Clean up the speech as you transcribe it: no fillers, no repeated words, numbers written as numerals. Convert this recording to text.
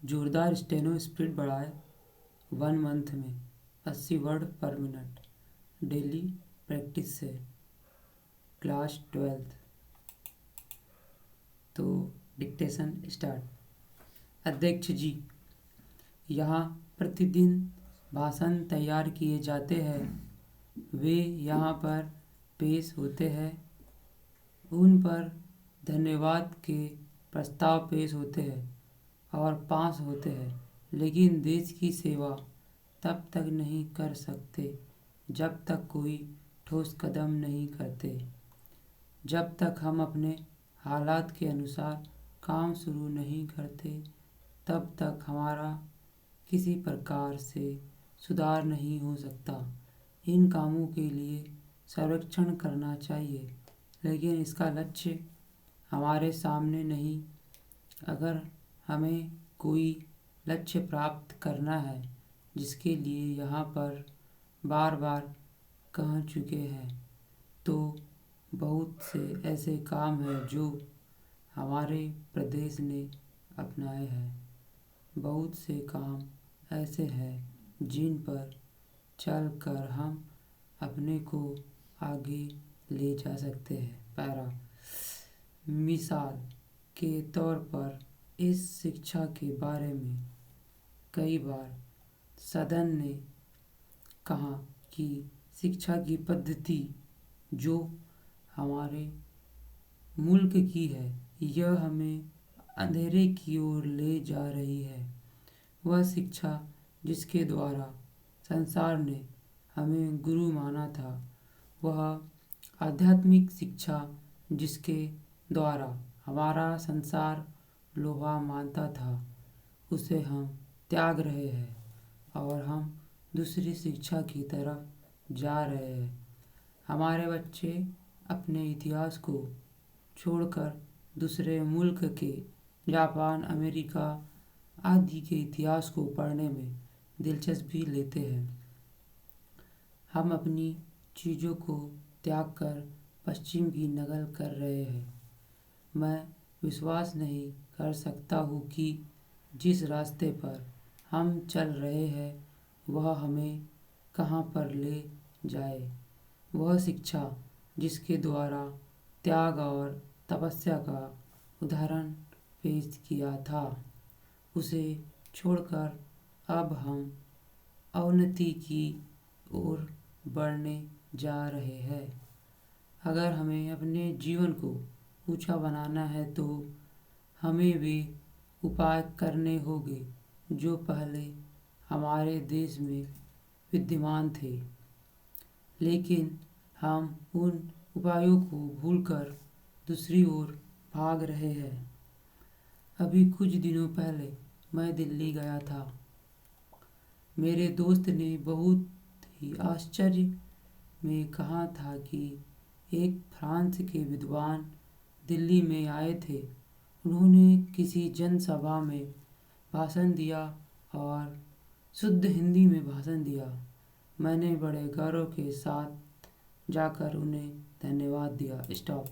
जोरदार steno speed बढ़ाएं। 1 month में 80 वर्ड पर मिनट डेली प्रैक्टिस से। Class 12th। तो डिक्टेशन स्टार्ट। अध्यक्ष जी, यहाँ प्रतिदिन भाषण तैयार किए जाते हैं। वे यहाँ पर पेश होते हैं। उन पर धन्यवाद के प्रस्ताव पेश होते हैं और पास होते हैं, लेकिन देश की सेवा तब तक नहीं कर सकते जब तक कोई ठोस कदम नहीं करते। जब तक हम अपने हालात के अनुसार काम शुरू नहीं करते, तब तक हमारा किसी प्रकार से सुधार नहीं हो सकता। इन कामों के लिए सर्वेक्षण करना चाहिए, लेकिन इसका लक्ष्य हमारे सामने नहीं। अगर हमें कोई लक्ष्य प्राप्त करना है, जिसके लिए यहाँ पर बार बार कह चुके हैं, तो बहुत से ऐसे काम हैं जो हमारे प्रदेश ने अपनाए हैं। बहुत से काम ऐसे हैं जिन पर चलकर हम अपने को आगे ले जा सकते हैं। पैरा मिसाल के तौर पर इस शिक्षा के बारे में कई बार सदन ने कहा कि शिक्षा की पद्धति जो हमारे मुल्क की है, यह हमें अंधेरे की ओर ले जा रही है। वह शिक्षा जिसके द्वारा संसार ने हमें गुरु माना था, वह आध्यात्मिक शिक्षा जिसके द्वारा हमारा संसार लोहा मानता था, उसे हम त्याग रहे हैं और हम दूसरी शिक्षा की तरफ जा रहे हैं। हमारे बच्चे अपने इतिहास को छोड़कर दूसरे मुल्क के, जापान, अमेरिका आदि के इतिहास को पढ़ने में दिलचस्पी लेते हैं। हम अपनी चीज़ों को त्याग कर पश्चिम की नकल कर रहे हैं। मैं विश्वास नहीं कर सकता हूँ कि जिस रास्ते पर हम चल रहे हैं, वह हमें कहाँ पर ले जाए। वह शिक्षा जिसके द्वारा त्याग और तपस्या का उदाहरण पेश किया था, उसे छोड़कर अब हम अवनति की ओर बढ़ने जा रहे हैं। अगर हमें अपने जीवन को ऊंचा बनाना है, तो हमें वे उपाय करने होंगे जो पहले हमारे देश में विद्यमान थे, लेकिन हम उन उपायों को भूलकर दूसरी ओर भाग रहे हैं। अभी कुछ दिनों पहले मैं दिल्ली गया था। मेरे दोस्त ने बहुत ही आश्चर्य में कहा था कि एक फ्रांस के विद्वान दिल्ली में आए थे। उन्होंने किसी जनसभा में भाषण दिया और शुद्ध हिंदी में भाषण दिया। मैंने बड़े गौरव के साथ जाकर उन्हें धन्यवाद दिया। स्टॉप।